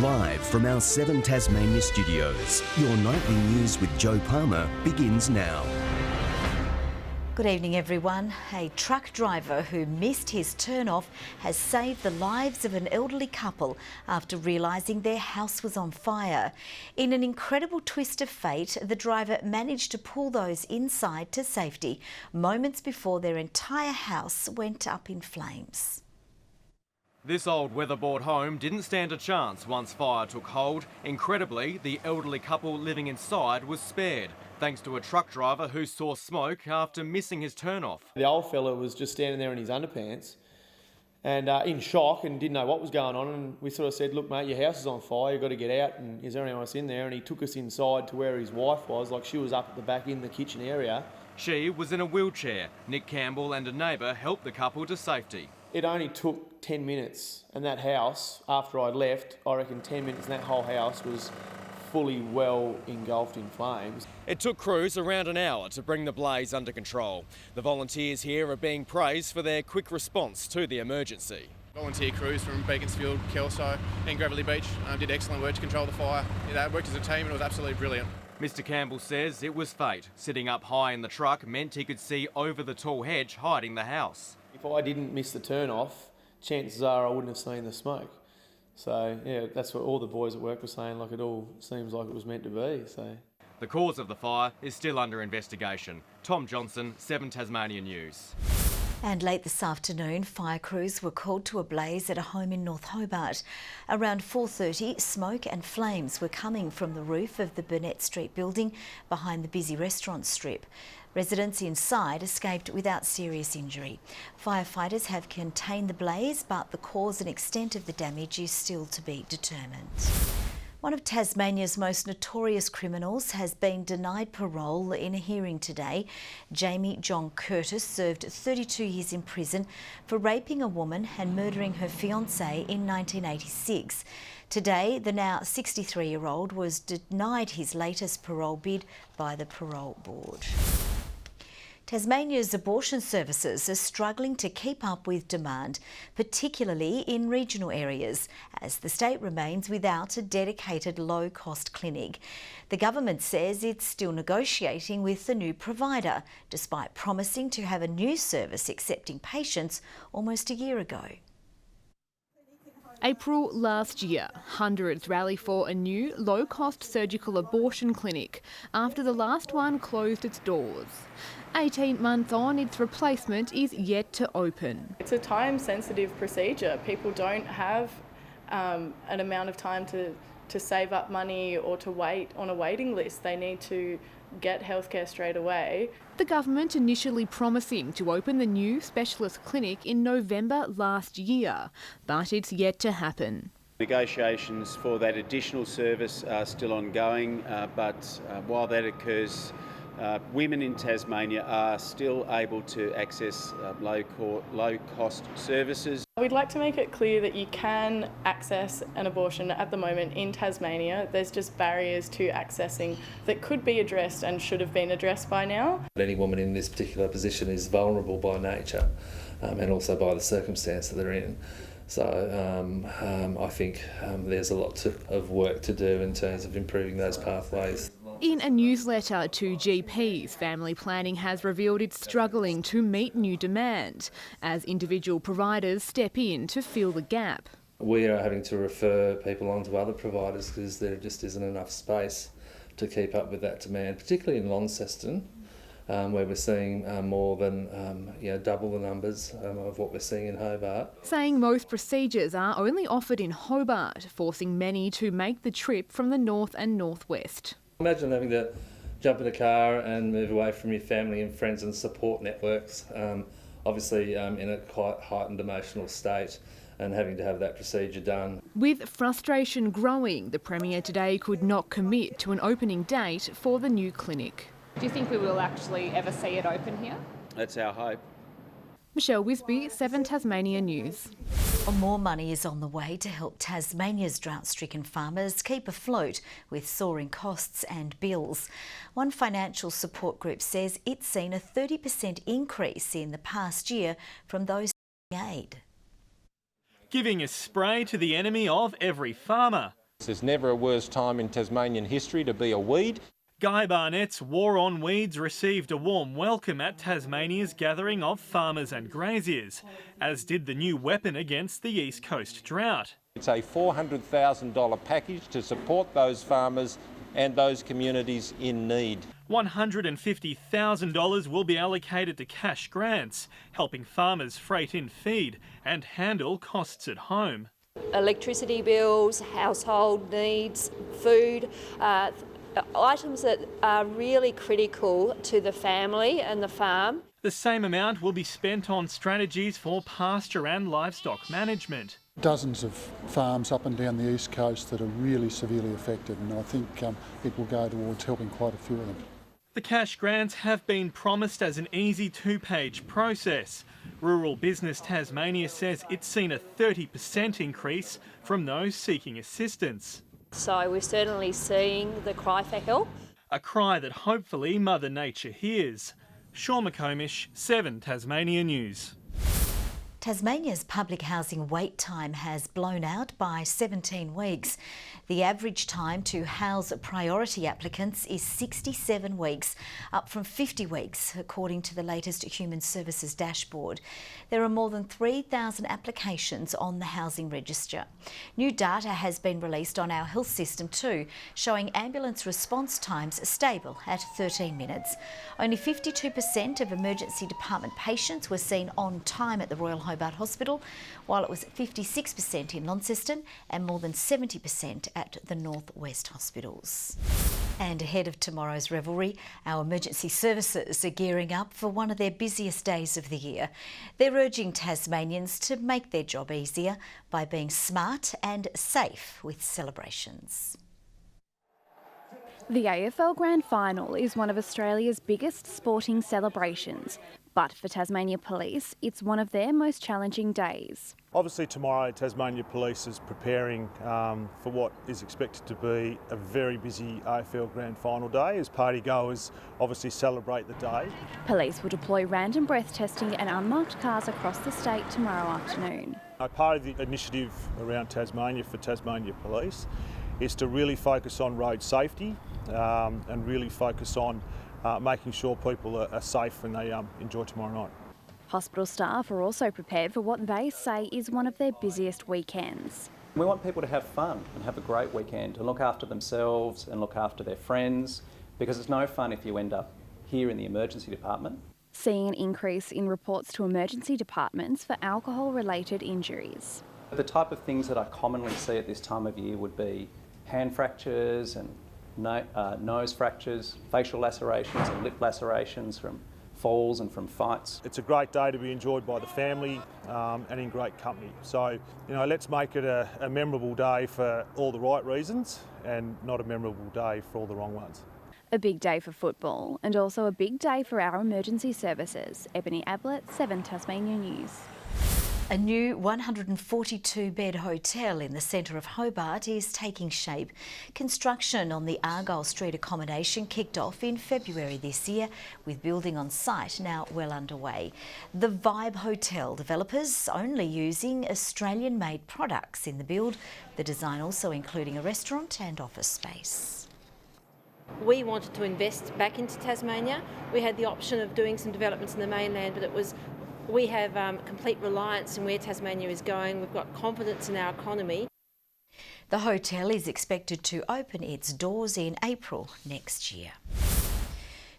Live from our 7 Tasmania studios, your nightly news with Joe Palmer begins now. Good evening, everyone. A truck driver who missed his turn-off has saved the lives of an elderly couple after realising their house was on fire. In an incredible twist of fate, the driver managed to pull those inside to safety moments before their entire house went up in flames. This old weatherboard home didn't stand a chance once fire took hold. Incredibly, the elderly couple living inside was spared, thanks to a truck driver who saw smoke after missing his turn-off. The old fella was just standing there in his underpants and in shock and didn't know what was going on, and we sort of said, look mate, your house is on fire, you've got to get out, and is there anyone else in there? And he took us inside to where his wife was, like she was up at the back in the kitchen area. She was in a wheelchair. Nick Campbell and a neighbour helped the couple to safety. It only took 10 minutes, and that house, after I'd left, I reckon 10 minutes, and that whole house was fully well engulfed in flames. It took crews around an hour to bring the blaze under control. The volunteers here are being praised for their quick response to the emergency. Volunteer crews from Beaconsfield, Kelso and Gravelly Beach did excellent work to control the fire. They worked as a team and it was absolutely brilliant. Mr Campbell says it was fate. Sitting up high in the truck meant he could see over the tall hedge hiding the house. If I didn't miss the turn-off, chances are I wouldn't have seen the smoke. So, yeah, that's what all the boys at work were saying, like it all seems like it was meant to be. So, the cause of the fire is still under investigation. Tom Johnson, 7 Tasmania News. And late this afternoon, fire crews were called to a blaze at a home in North Hobart. Around 4:30, smoke and flames were coming from the roof of the Burnett Street building behind the busy restaurant strip. Residents inside escaped without serious injury. Firefighters have contained the blaze, but the cause and extent of the damage is still to be determined. One of Tasmania's most notorious criminals has been denied parole in a hearing today. Jamie John Curtis served 32 years in prison for raping a woman and murdering her fiancé in 1986. Today, the now 63-year-old was denied his latest parole bid by the parole board. Tasmania's abortion services are struggling to keep up with demand, particularly in regional areas, as the state remains without a dedicated low-cost clinic. The government says it's still negotiating with the new provider, despite promising to have a new service accepting patients almost a year ago. April last year, hundreds rally for a new low-cost surgical abortion clinic after the last one closed its doors. 18 months on, its replacement is yet to open. It's a time-sensitive procedure. People don't have an amount of time to save up money or to wait on a waiting list. They need to get healthcare straight away. The government initially promising to open the new specialist clinic in November last year, but it's yet to happen. Negotiations for that additional service are still ongoing, but while that occurs, women in Tasmania are still able to access low-cost services. We'd like to make it clear that you can access an abortion at the moment in Tasmania. There's just barriers to accessing that could be addressed and should have been addressed by now. Any woman in this particular position is vulnerable by nature and also by the circumstance that they're in. So I think there's a lot of work to do in terms of improving those pathways. In a newsletter to GPs, Family Planning has revealed it's struggling to meet new demand as individual providers step in to fill the gap. We are having to refer people on to other providers because there just isn't enough space to keep up with that demand, particularly in Launceston, where we're seeing more than double the numbers of what we're seeing in Hobart. Saying most procedures are only offered in Hobart, forcing many to make the trip from the north and northwest. Imagine having to jump in a car and move away from your family and friends and support networks, obviously in a quite heightened emotional state, and having to have that procedure done. With frustration growing, the Premier today could not commit to an opening date for the new clinic. Do you think we will actually ever see it open here? That's our hope. Michelle Wisby, 7 Tasmania News. More money is on the way to help Tasmania's drought-stricken farmers keep afloat with soaring costs and bills. One financial support group says it's seen a 30% increase in the past year from those seeking aid. Giving a spray to the enemy of every farmer, There's never a worse time in Tasmanian history to be a weed. Guy Barnett's War on Weeds received a warm welcome at Tasmania's gathering of farmers and graziers, as did the new weapon against the East Coast drought. It's a $400,000 package to support those farmers and those communities in need. $150,000 will be allocated to cash grants, helping farmers freight in feed and handle costs at home. Electricity bills, household needs, food, items that are really critical to the family and the farm. The same amount will be spent on strategies for pasture and livestock management. Dozens of farms up and down the east coast that are really severely affected, and I think it will go towards helping quite a few of them. The cash grants have been promised as an easy two-page process. Rural Business Tasmania says it's seen a 30% increase from those seeking assistance. So we're certainly seeing the cry for help. A cry that hopefully Mother Nature hears. Sean McComish, 7 Tasmania News. Tasmania's public housing wait time has blown out by 17 weeks. The average time to house priority applicants is 67 weeks, up from 50 weeks, according to the latest Human Services dashboard. There are more than 3,000 applications on the housing register. New data has been released on our health system too, showing ambulance response times stable at 13 minutes. Only 52% of emergency department patients were seen on time at the Royal Hobart Hospital, while it was 56% in Launceston and more than 70% at the North West hospitals. And ahead of tomorrow's revelry, our emergency services are gearing up for one of their busiest days of the year. They're urging Tasmanians to make their job easier by being smart and safe with celebrations. The AFL Grand Final is one of Australia's biggest sporting celebrations, but for Tasmania Police, it's one of their most challenging days. Obviously tomorrow Tasmania Police is preparing for what is expected to be a very busy AFL Grand Final day as partygoers obviously celebrate the day. Police will deploy random breath testing and unmarked cars across the state tomorrow afternoon. Part of the initiative around Tasmania for Tasmania Police is to really focus on road safety and really focus on making sure people are safe when they enjoy tomorrow night. Hospital staff are also prepared for what they say is one of their busiest weekends. We want people to have fun and have a great weekend and look after themselves and look after their friends, because it's no fun if you end up here in the emergency department. Seeing an increase in reports to emergency departments for alcohol-related injuries. The type of things that I commonly see at this time of year would be hand fractures and nose fractures, facial lacerations and lip lacerations from falls and from fights. It's a great day to be enjoyed by the family and in great company. So, let's make it a memorable day for all the right reasons and not a memorable day for all the wrong ones. A big day for football and also a big day for our emergency services. Ebony Ablett, 7 Tasmania News. A new 142-bed hotel in the centre of Hobart is taking shape. Construction on the Argyle Street accommodation kicked off in February this year, with building on site now well underway. The Vibe Hotel developers only using Australian-made products in the build, the design also including a restaurant and office space. We wanted to invest back into Tasmania. We had the option of doing some developments in the mainland, but we have complete reliance in where Tasmania is going. We've got confidence in our economy. The hotel is expected to open its doors in April next year.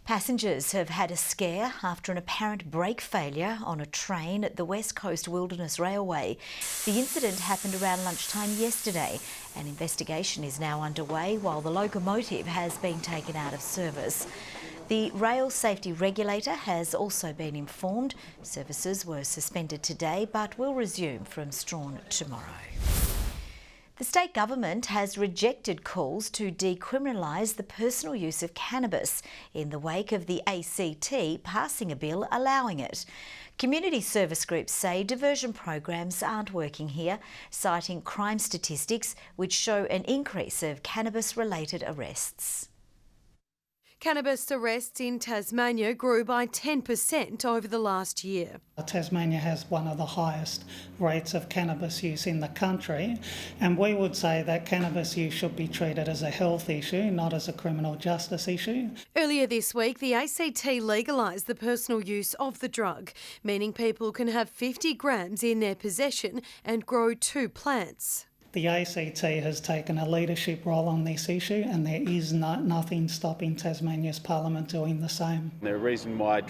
Passengers have had a scare after an apparent brake failure on a train at the West Coast Wilderness Railway. The incident happened around lunchtime yesterday. An investigation is now underway while the locomotive has been taken out of service. The rail safety regulator has also been informed. Services were suspended today but will resume from Strawn tomorrow. The state government has rejected calls to decriminalise the personal use of cannabis in the wake of the ACT passing a bill allowing it. Community service groups say diversion programs aren't working here, citing crime statistics which show an increase of cannabis-related arrests. Cannabis arrests in Tasmania grew by 10% over the last year. Tasmania has one of the highest rates of cannabis use in the country, and we would say that cannabis use should be treated as a health issue, not as a criminal justice issue. Earlier this week, the ACT legalised the personal use of the drug, meaning people can have 50 grams in their possession and grow 2 plants. The ACT has taken a leadership role on this issue, and there is nothing stopping Tasmania's Parliament doing the same. The reason why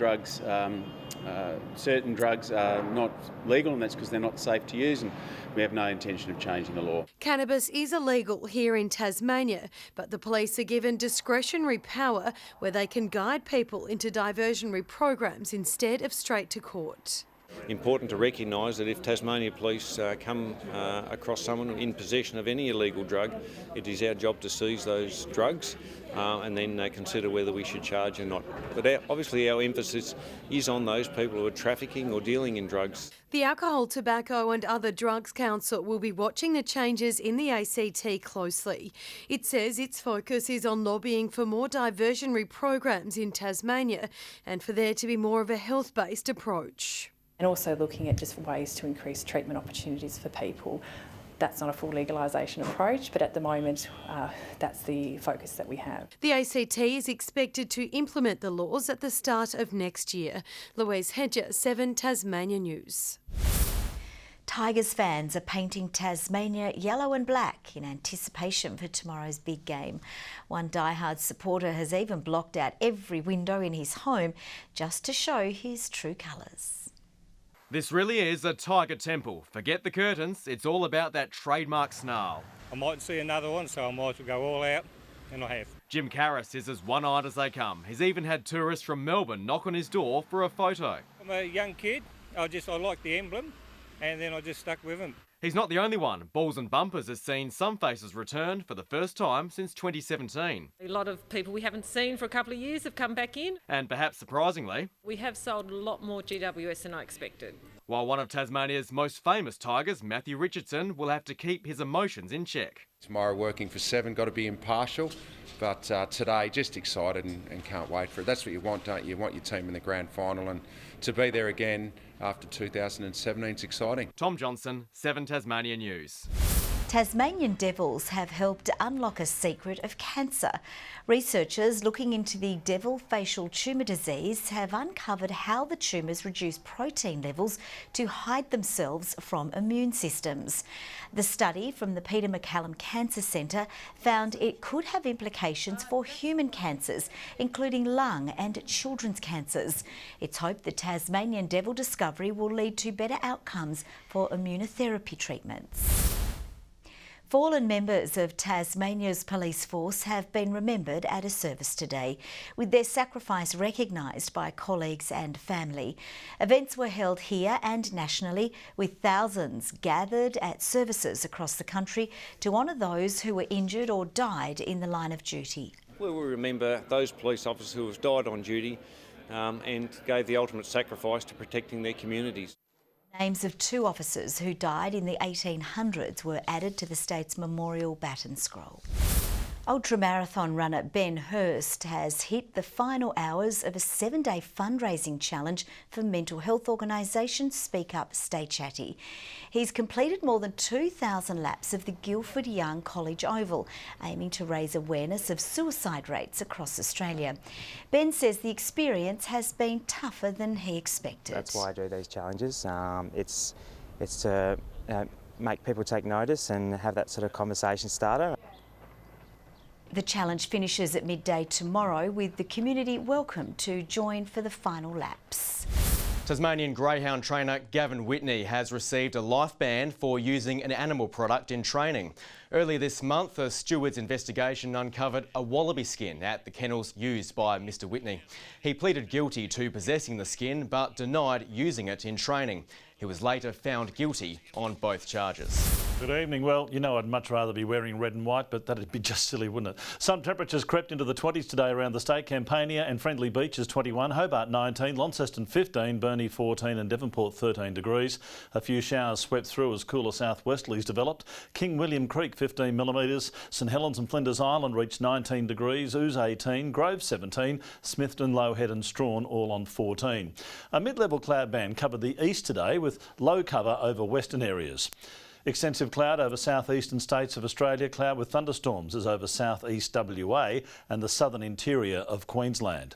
certain drugs are not legal, and that's because they're not safe to use, and we have no intention of changing the law. Cannabis is illegal here in Tasmania, but the police are given discretionary power where they can guide people into diversionary programs instead of straight to court. Important to recognise that if Tasmania Police come across someone in possession of any illegal drug, it is our job to seize those drugs and then consider whether we should charge or not. But obviously our emphasis is on those people who are trafficking or dealing in drugs. The Alcohol, Tobacco and Other Drugs Council will be watching the changes in the ACT closely. It says its focus is on lobbying for more diversionary programs in Tasmania and for there to be more of a health-based approach. And also looking at just ways to increase treatment opportunities for people. That's not a full legalisation approach, but at the moment that's the focus that we have. The ACT is expected to implement the laws at the start of next year. Louise Hedger, 7 Tasmania News. Tigers fans are painting Tasmania yellow and black in anticipation for tomorrow's big game. One diehard supporter has even blocked out every window in his home just to show his true colours. This really is a Tiger temple. Forget the curtains, it's all about that trademark snarl. I might see another one, so I might go all out, and I have. Jim Carris is as one-eyed as they come. He's even had tourists from Melbourne knock on his door for a photo. I'm a young kid, I like the emblem, and then I just stuck with him. He's not the only one. Balls and Bumpers has seen some faces return for the first time since 2017. A lot of people we haven't seen for a couple of years have come back in. And perhaps surprisingly, we have sold a lot more GWS than I expected. While one of Tasmania's most famous Tigers, Matthew Richardson, will have to keep his emotions in check. Tomorrow working for 7, got to be impartial, but today just excited and can't wait for it. That's what you want, don't you? You want your team in the grand final, and to be there again after 2017 is exciting. Tom Johnson, 7 Tasmania News. Tasmanian Devils have helped unlock a secret of cancer. Researchers looking into the devil facial tumour disease have uncovered how the tumours reduce protein levels to hide themselves from immune systems. The study from the Peter MacCallum Cancer Centre found it could have implications for human cancers, including lung and children's cancers. It's hoped the Tasmanian Devil discovery will lead to better outcomes for immunotherapy treatments. Fallen members of Tasmania's police force have been remembered at a service today, with their sacrifice recognised by colleagues and family. Events were held here and nationally, with thousands gathered at services across the country to honour those who were injured or died in the line of duty. We will remember those police officers who have died on duty and gave the ultimate sacrifice to protecting their communities. Names of 2 officers who died in the 1800s were added to the state's memorial baton scroll. Ultramarathon runner Ben Hurst has hit the final hours of a 7-day fundraising challenge for mental health organisation Speak Up, Stay Chatty. He's completed more than 2,000 laps of the Guildford Young College Oval, aiming to raise awareness of suicide rates across Australia. Ben says the experience has been tougher than he expected. That's why I do these challenges. It's to make people take notice and have that sort of conversation starter. The challenge finishes at midday tomorrow, with the community welcome to join for the final laps. Tasmanian Greyhound trainer Gavin Whitney has received a life ban for using an animal product in training. Earlier this month, a steward's investigation uncovered a wallaby skin at the kennels used by Mr Whitney. He pleaded guilty to possessing the skin but denied using it in training. He was later found guilty on both charges. Good evening. Well, you know I'd much rather be wearing red and white, but that'd be just silly, wouldn't it? Some temperatures crept into the 20s today around the state. Campania and Friendly Beaches 21, Hobart 19, Launceston 15, Burnie 14 and Devonport 13 degrees. A few showers swept through as cooler southwesterlies developed. King William Creek 15 millimetres, St Helens and Flinders Island reached 19 degrees, Ouse 18, Grove 17, Smithton, Low Head and Strawn all on 14. A mid-level cloud band covered the east today with low cover over western areas. Extensive cloud over southeastern states of Australia, cloud with thunderstorms is over southeast WA and the southern interior of Queensland.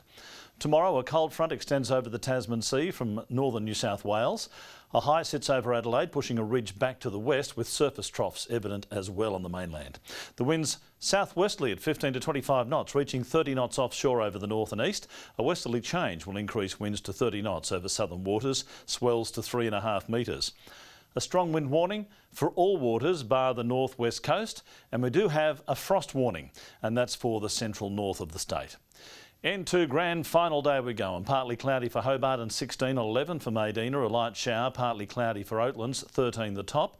Tomorrow a cold front extends over the Tasman Sea from northern New South Wales. A high sits over Adelaide, pushing a ridge back to the west with surface troughs evident as well on the mainland. The winds southwesterly at 15 to 25 knots, reaching 30 knots offshore over the north and east. A westerly change will increase winds to 30 knots over southern waters, swells to 3.5 metres. A strong wind warning for all waters bar the northwest coast, and we do have a frost warning, and that's for the central north of the state. Into grand final day we go, and partly cloudy for Hobart and 16, 11 for Maydena, a light shower, partly cloudy for Oatlands, 13 the top.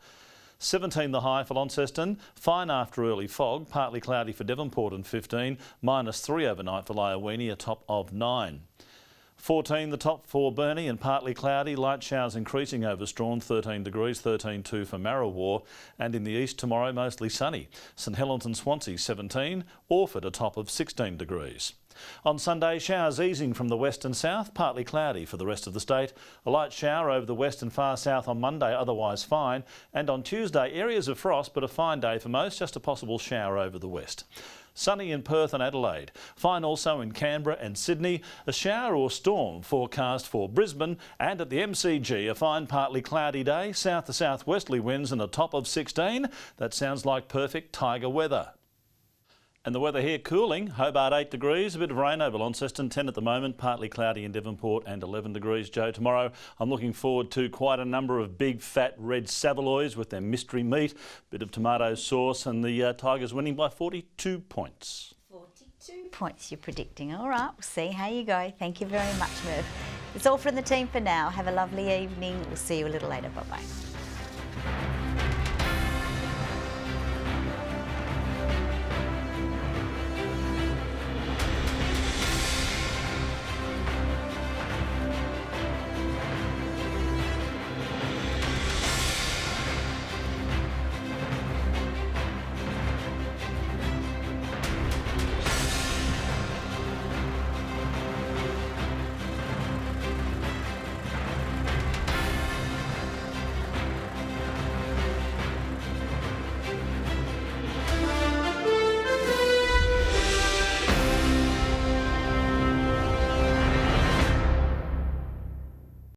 17 the high for Launceston, fine after early fog, partly cloudy for Devonport and 15, -3 overnight for Lyowini, a top of 9. 14 the top for Burnie and partly cloudy, light showers increasing over Strawn, 13 degrees, 13.2 for Marrawar, and in the east tomorrow mostly sunny. St Helens and Swansea 17, Orford a top of 16 degrees. On Sunday, showers easing from the west and south, partly cloudy for the rest of the state. A light shower over the west and far south on Monday, otherwise fine. And on Tuesday, areas of frost, but a fine day for most, just a possible shower over the west. Sunny in Perth and Adelaide. Fine also in Canberra and Sydney. A shower or storm forecast for Brisbane, and at the MCG a fine partly cloudy day, south to southwesterly winds and a top of 16. That sounds like perfect tiger weather. And the weather here cooling, Hobart 8 degrees, a bit of rain over Launceston, 10 at the moment, partly cloudy in Devonport and 11 degrees. Joe, tomorrow I'm looking forward to quite a number of big fat red saveloys with their mystery meat, bit of tomato sauce, and the Tigers winning by 42 points. 42 points you're predicting. All right, we'll see how you go. Thank you very much, Merv. It's all from the team for now. Have a lovely evening. We'll see you a little later. Bye-bye.